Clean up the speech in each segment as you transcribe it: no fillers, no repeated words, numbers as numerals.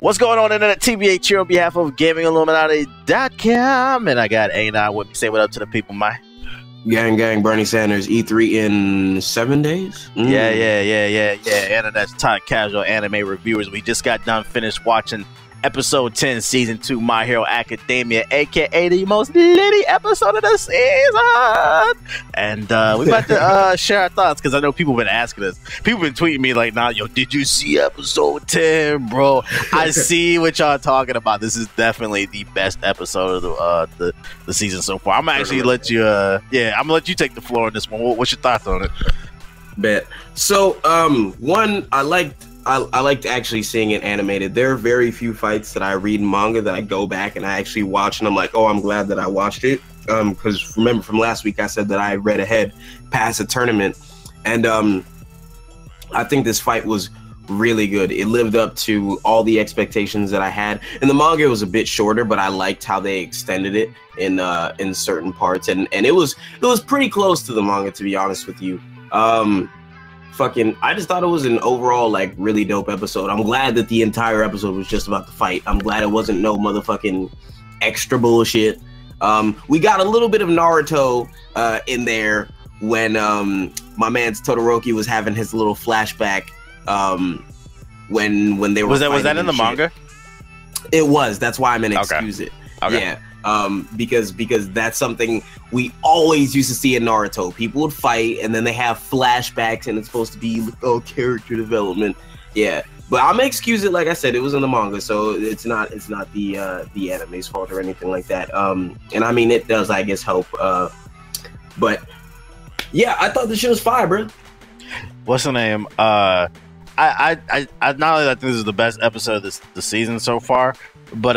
What's going on, Internet? TBH here on behalf of GamingIlluminaughty.com, and I got Anon with me. Say what up to the people, my gang. Bernie Sanders E3 in 7 days. Yeah. Internet's top casual anime reviewers. We just got done finished watching Episode 10, Season 2, My Hero Academia, aka the most litty episode of the season. And we about to share our thoughts, because I know people have been asking us. People been tweeting me like, nah, yo, did you see Episode 10, bro? I see what y'all talking about. This is definitely the best episode of the season so far. I'm gonna actually let you, I'm gonna let you take the floor on this one. What's your thoughts on it? Bet. So, one, I liked actually seeing it animated. There are very few fights that I read in manga that I go back and I actually watch, and I'm like, oh, I'm glad that I watched it. Because remember from last week, I said that I read ahead past a tournament, and I think this fight was really good. It lived up to all the expectations that I had. In the manga, it was a bit shorter, but I liked how they extended it in certain parts, and it was pretty close to the manga, to be honest with you. I just thought it was an overall like really dope episode. I'm glad that the entire episode was just about the fight. I'm glad it wasn't no motherfucking extra bullshit. We got a little bit of Naruto in there when my man Todoroki was having his little flashback when they were was that in the manga? It was. That's why I'm gonna excuse it. Okay. Yeah. Because that's something we always used to see in Naruto. People would fight and then they have flashbacks and it's supposed to be character development. Yeah, but I'm gonna excuse it. Like I said, it was in the manga, so it's not the anime's fault or anything like that. And I mean, it does, I guess, help. But yeah, I thought the shit was fire, bro. What's the name? I not only that I think this is the best episode of the season so far, but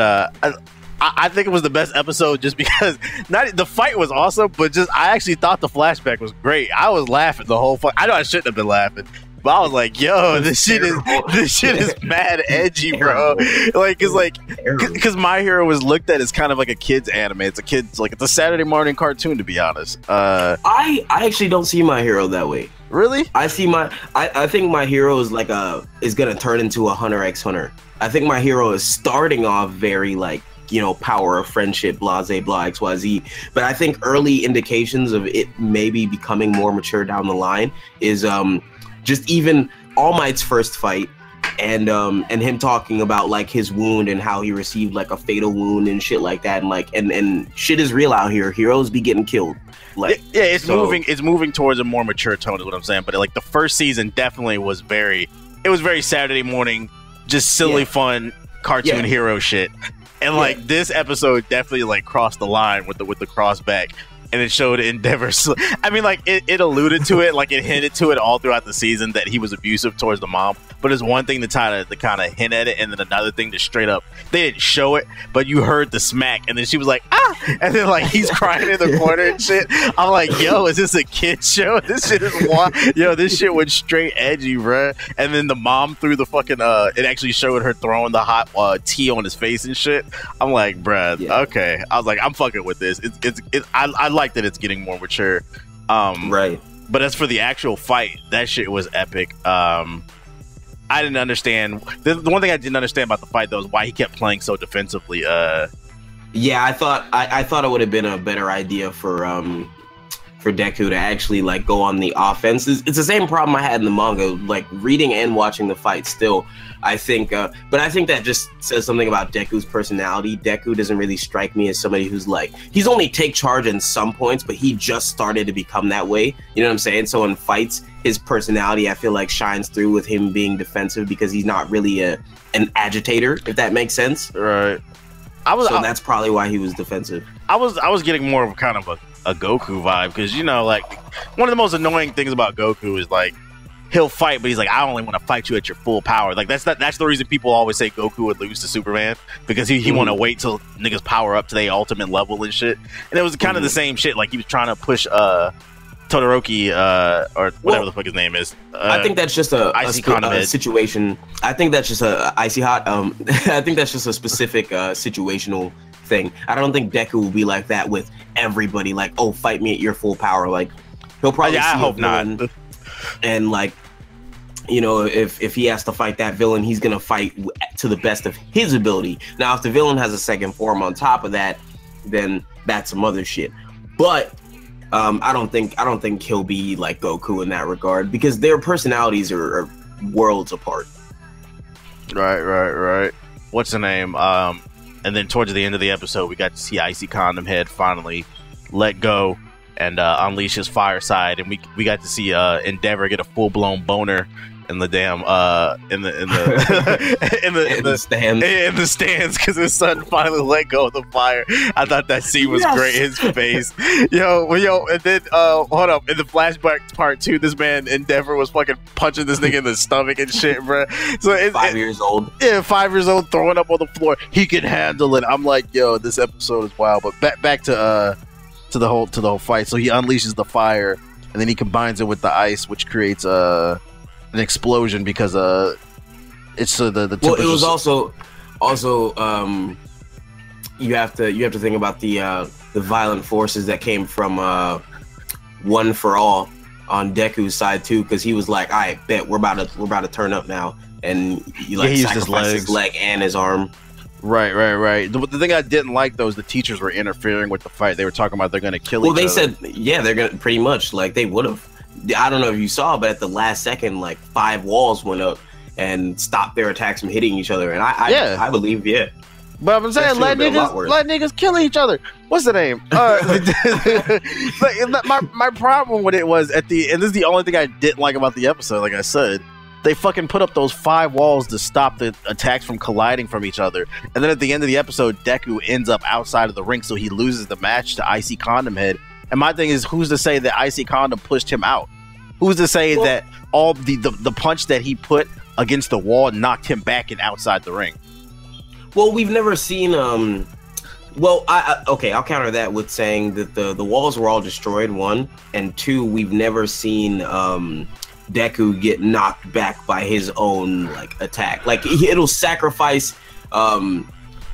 I think it was the best episode just because the fight was awesome, but just I actually thought the flashback was great. I was laughing the whole fight. I know I shouldn't have been laughing, but I was like, "Yo, this shit is mad edgy, bro." Because My Hero was looked at as kind of like a kid's anime. It's a Saturday morning cartoon, to be honest. I actually don't see My Hero that way. Really? I think My Hero is is gonna turn into a Hunter x Hunter. I think My Hero is starting off very power of friendship, blah, blah, XYZ. But I think early indications of it maybe becoming more mature down the line is just even All Might's first fight and him talking about his wound and how he received a fatal wound and shit like that, and shit is real out here. Heroes be getting killed. It's moving towards a more mature tone is what I'm saying. But the first season definitely was very Saturday morning, just silly fun cartoon hero shit. And this episode definitely crossed the line with the cross back, and it showed Endeavor. I mean, it alluded to it, it hinted to it all throughout the season that he was abusive towards the mom. But it's one thing to kind of hint at it, and then another thing to straight up. They didn't show it, but you heard the smack, and then she was like, "Ah!" And then he's crying in the corner and shit. I'm like, "Yo, is this a kid show? This shit is wild." Yo, this shit went straight edgy, bruh. And then the mom threw the fucking it actually showed her throwing the hot tea on his face and shit. I'm like, bruh, okay. I was like, I'm fucking with this. I like that it's getting more mature. Right. But as for the actual fight, that shit was epic. I didn't understand. The one thing I didn't understand about the fight though is why he kept playing so defensively. Yeah, I thought it would have been a better idea for Deku to actually go on the offense. It's the same problem I had in the manga, reading and watching the fight still. I think, but I think that just says something about Deku's personality. Deku doesn't really strike me as somebody who's he's only take charge in some points, but he just started to become that way. You know what I'm saying? So in fights, his personality, I feel shines through with him being defensive because he's not really an agitator, if that makes sense. Right. That's probably why he was defensive. I was getting more of kind of a Goku vibe, because one of the most annoying things about Goku is he'll fight, but he's I only want to fight you at your full power. That's the reason people always say Goku would lose to Superman, because he want to wait till niggas power up to their ultimate level and shit. And it was kind of the same shit. He was trying to push Todoroki or whatever the fuck his name is. I think that's just a situation. I think that's just a icy hot. I think that's just a specific situational thing. I don't think Deku will be like that with everybody. Oh, fight me at your full power. He'll probably. I hope not. And you know, if he has to fight that villain, he's gonna fight to the best of his ability. Now, if the villain has a second form on top of that, then that's some other shit. But I don't think he'll be like Goku in that regard, because their personalities are worlds apart. Right. What's the name? And then towards the end of the episode, we got to see Icy Condom Head finally let go and unleash his fire side, and we got to see Endeavor get a full blown boner in the damn in the stands because his son finally let go of the fire. I thought that scene was great. His face, yo, and then hold up, in the flashback part 2, this man Endeavor was fucking punching this nigga in the stomach and shit, bro. So 5 years old, yeah, 5 years old, throwing up on the floor. He can handle it. I'm like, yo, this episode is wild. But back to the whole fight. So he unleashes the fire, and then he combines it with the ice, which creates an explosion because it's the well, it was also you have to think about the violent forces that came from One for All on Deku's side too, because he was like, I bet we're about to turn up now, and he sacrificed his leg and his arm. Right. The thing I didn't like, though, is the teachers were interfering with the fight. They were talking about they're going to kill each other. Well, they said, yeah, they're going to, pretty much, like, they would have. I don't know if you saw, but at the last second, like, 5 walls went up and stopped their attacks from hitting each other. And I believe, yeah. But I'm saying, let niggas kill each other. What's the name? My problem with it was and this is the only thing I didn't like about the episode, like I said, they fucking put up those 5 walls to stop the attacks from colliding from each other. And then at the end of the episode, Deku ends up outside of the ring, so he loses the match to Icy Condom Head. And my thing is, who's to say that Icy Condom pushed him out? Who's to say that all the punch that he put against the wall knocked him back and outside the ring? Well, we've never seen well, okay, I'll counter that with saying that the walls were all destroyed, 1, and 2, we've never seen Deku get knocked back by his own like attack. Like it'll sacrifice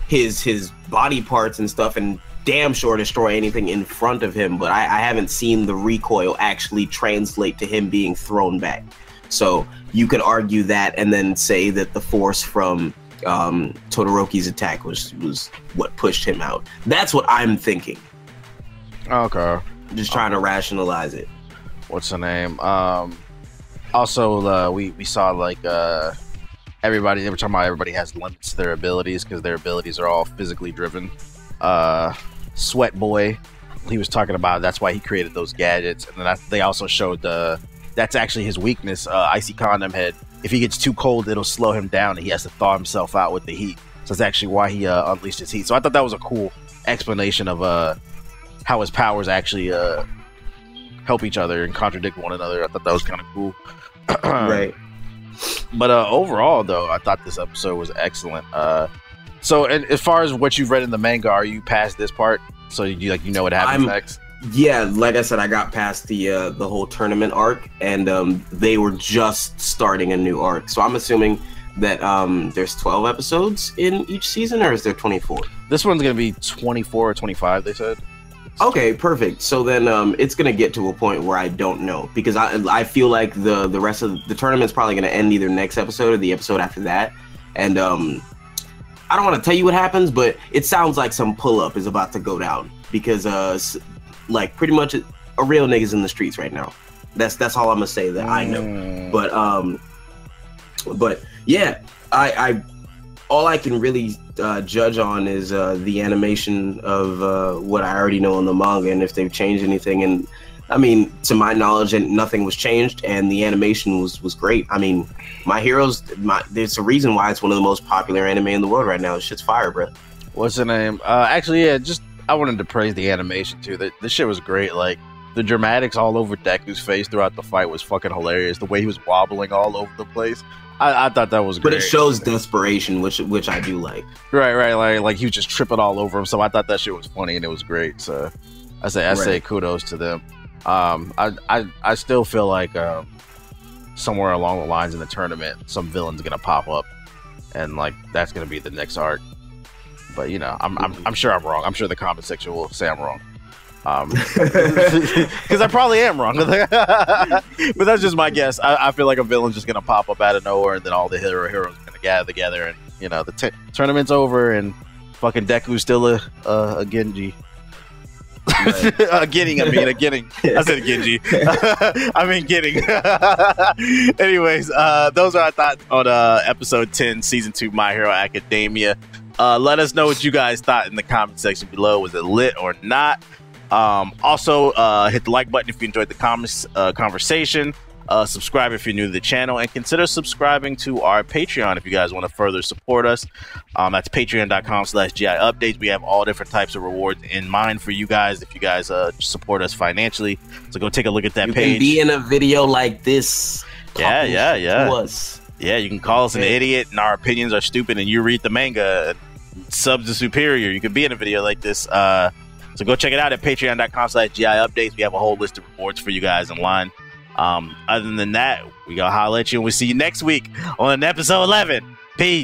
his body parts and stuff, and damn sure destroy anything in front of him. But I haven't seen the recoil actually translate to him being thrown back. So you could argue that, and then say that the force from Todoroki's attack was what pushed him out. That's what I'm thinking. Okay. Just trying to rationalize it. What's the name? Also, we saw like everybody. They were talking about everybody has limits to their abilities because their abilities are all physically driven. Sweat Boy, he was talking about that's why he created those gadgets, and then they also showed that's actually his weakness. Icy Condom Head. If he gets too cold, it'll slow him down, and he has to thaw himself out with the heat. So that's actually why he unleashed his heat. So I thought that was a cool explanation of how his powers actually help each other and contradict one another. I thought that was kind of cool. Right. But overall, though, I thought this episode was excellent. So, and as far as what you've read in the manga, are you past this part? So you know what happens next? Yeah, like I said, I got past the whole tournament arc, and they were just starting a new arc. So I'm assuming that there's 12 episodes in each season, or is there 24? This one's gonna be 24 or 25. They said. Okay, perfect. So then it's gonna get to a point where I don't know, because I feel like the rest of the tournament's probably gonna end either next episode or the episode after that, and I don't want to tell you what happens, but it sounds like some pull-up is about to go down, because like pretty much a real nigga's in the streets right now. That's all I'm gonna say that I know. But yeah, I all I can really judge on is the animation of what I already know in the manga, and if they've changed anything. And I mean, to my knowledge, nothing was changed, and the animation was great. I mean, My Hero's there's a reason why it's one of the most popular anime in the world right now. This shit's fire, bro. What's the name? Actually, yeah, I wanted to praise the animation too. This shit was great. Like the dramatics all over Deku's face throughout the fight was fucking hilarious. The way he was wobbling all over the place. I thought that was great. But it shows desperation, which I do like. Right. Like he was just tripping all over him. So I thought that shit was funny and it was great. So I say kudos to them. I still feel like somewhere along the lines in the tournament, some villain's gonna pop up, and like that's gonna be the next arc. But you know, I'm sure I'm wrong. I'm sure the comment section will say I'm wrong. Because I probably am wrong. But that's just my guess. I feel like a villain's just gonna pop up out of nowhere, and then all the heroes are gonna gather together, and you know the tournament's over, and fucking Deku's still a Genji. Right. A Getting. I said Genji. I mean Getting. Anyways, those are our thoughts on episode 10, season 2, My Hero Academia. Let us know what you guys thought in the comment section below. Was it lit or not? Also, hit the like button if you enjoyed the conversation. Subscribe if you're new to the channel, and consider subscribing to our Patreon if you guys want to further support us. That's patreon.com/GI updates. We have all different types of rewards in mind for you guys if you guys support us financially. So go take a look at that page. You can be in a video like this. Yeah. To us. Yeah, you can call us an idiot and our opinions are stupid, and you read the manga and subs are superior. You can be in a video like this. So go check it out at patreon.com/GI updates. We have a whole list of rewards for you guys in line. Other than that, we gonna holler at you, and we'll see you next week on episode 11. Peace.